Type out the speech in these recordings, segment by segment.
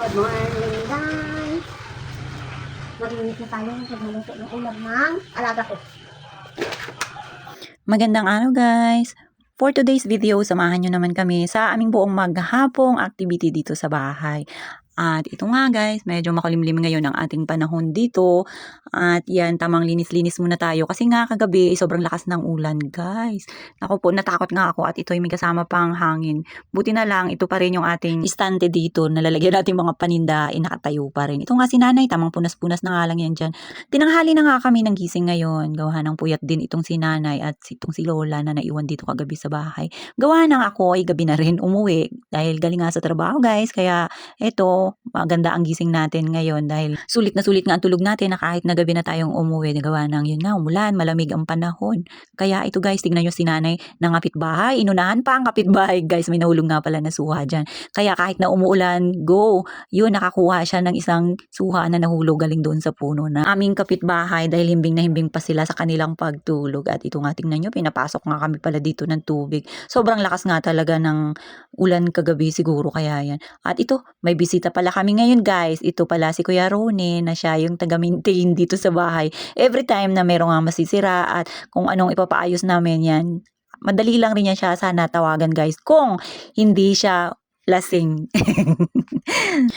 Good morning, guys. Maglinis na tayo ng pagmaluto ng ulam ng alaga ko. Magandang araw guys! For today's video, samahan nyo naman kami sa aming buong maghapong activity dito sa bahay. At ito nga guys, medyo makulimlim ngayon ang ating panahon dito. At yan, tamang linis-linis muna tayo. Kasi nga kagabi, sobrang lakas ng ulan guys. Ako po, natakot nga ako at ito ay may kasama pang hangin. Buti na lang, ito pa rin yung ating istante dito. Nalalagyan natin mga paninda, nakatayo pa rin. Ito nga si nanay, tamang punas-punas na nga lang yan dyan. Tinanghali na nga kami ng gising ngayon. Gawa ng puyat din itong si nanay at itong si lola na naiwan dito kagabi sa bahay. Gawa ng ako ay gabi na rin umuwi. Dahil galing nga sa trabaho guys. Kaya eto, maganda ang gising natin ngayon dahil sulit nga ang tulog natin na kahit na gabi na tayong umuwi, nagawa ng yun nga, umulan, malamig ang panahon. Kaya ito guys, tignan nyo si nanay ng kapitbahay, inunahan pa ang kapitbahay guys, may nahulog nga pala na suha dyan. Kaya kahit na umuulan, go, yun, nakakuha siya ng isang suha na nahulog galing doon sa puno na aming kapitbahay dahil himbing na himbing pa sila sa kanilang pagtulog. At ito nga, tingnan nyo, pinapasok nga kami pala dito ng tubig. Sobrang lakas nga talaga ng ulan kagabi siguro kaya yan. At ito, may bisita pala kami ngayon guys. Ito pala si Kuya Rone na siya yung taga-maintain dito sa bahay. Every time na merong nga masisira at kung anong ipapaayos namin yan, madali lang rin yan siya sana tawagan guys kung hindi siya lasing.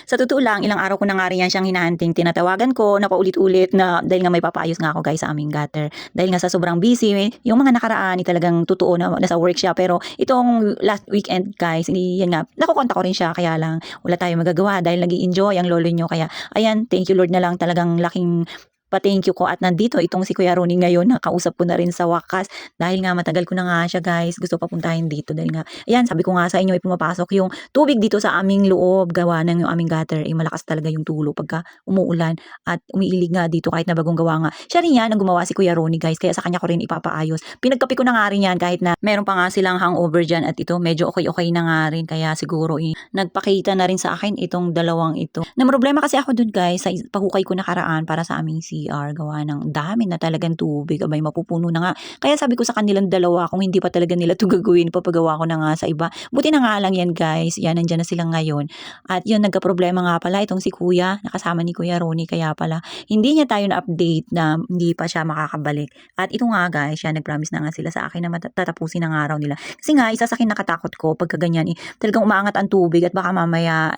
Sa totoo lang, ilang araw ko na nga rin yan siyang hinahanting. Tinatawagan ko na paulit-ulit na dahil nga may papaayos nga ako guys sa aming gutter. Dahil nga sa sobrang busy, yung mga nakaraan talagang totoo na nasa work siya. Pero itong last weekend guys, hindi yan nga, nakukonta ko rin siya. Kaya lang wala tayong magagawa dahil nag-i-enjoy ang lolo nyo. Kaya ayan, thank you Lord na lang, talagang laking pa-thank you ko at nandito itong si Kuya Ronnie ngayon, nakausap ko na rin sa wakas dahil nga matagal ko na nga siya guys, gusto papuntahin dito dahil nga, ayan, sabi ko nga sa inyo ay pumapasok yung tubig dito sa aming loob, gawa ng yung aming gutter, malakas talaga yung tulo pagka umuulan at umiilig nga dito kahit na bagong gawa nga. Siya rin yan ang gumawa si Kuya Ronnie guys, kaya sa kanya ko rin ipapaayos. Pinagkapi ko na nga rin yan kahit na meron pa nga silang hangover dyan at ito medyo okay na nga rin, kaya siguro nagpakita na rin sa akin itong dalawang ito. Na problema kasi ako dun guys, sa pahukay ko nakaraan para sa aming CR, gawa ng dami na talagang tubig, abay mapupuno na nga. Kaya sabi ko sa kanilang dalawa, kung hindi pa talaga nila ito gagawin, papagawa ko na nga sa iba. Buti na nga lang yan guys, yan, nandyan na sila ngayon. At yun, nagka-problema nga pala itong si Kuya, nakasama ni Kuya Ronnie, kaya pala hindi niya tayo na-update na hindi pa siya makakabalik. At ito nga guys, siya nag-promise na nga sila sa akin na tatapusin ang araw nila. Kasi nga, isa sa akin nakatakot ko pagka ganyan, talagang umaangat ang tubig at baka mamaya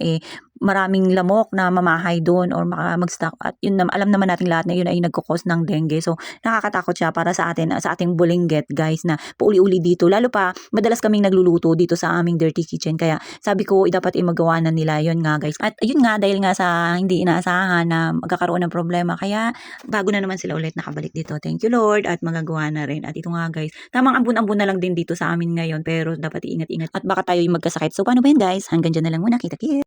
maraming lamok na mamahay doon or mag-stock, at yun, alam naman natin lahat na yun ay nagkukos ng dengue. So nakakatakot siya para sa atin, sa ating Bulingget guys, na pauli-uli dito, lalo pa madalas kaming nagluluto dito sa aming dirty kitchen, kaya sabi ko dapat magawa na nila yun nga guys. At ayun nga, dahil nga sa hindi inaasahan na magkakaroon ng problema, kaya bago na naman sila ulit nakabalik dito, thank you Lord, at magagawa na rin. At ito nga guys, tamang ambun-ambun na lang din dito sa amin ngayon, pero dapat iingat-ingat at baka tayo yung magkasakit. So paano ba yun guys, hanggang dyan na lang muna, kita-kits.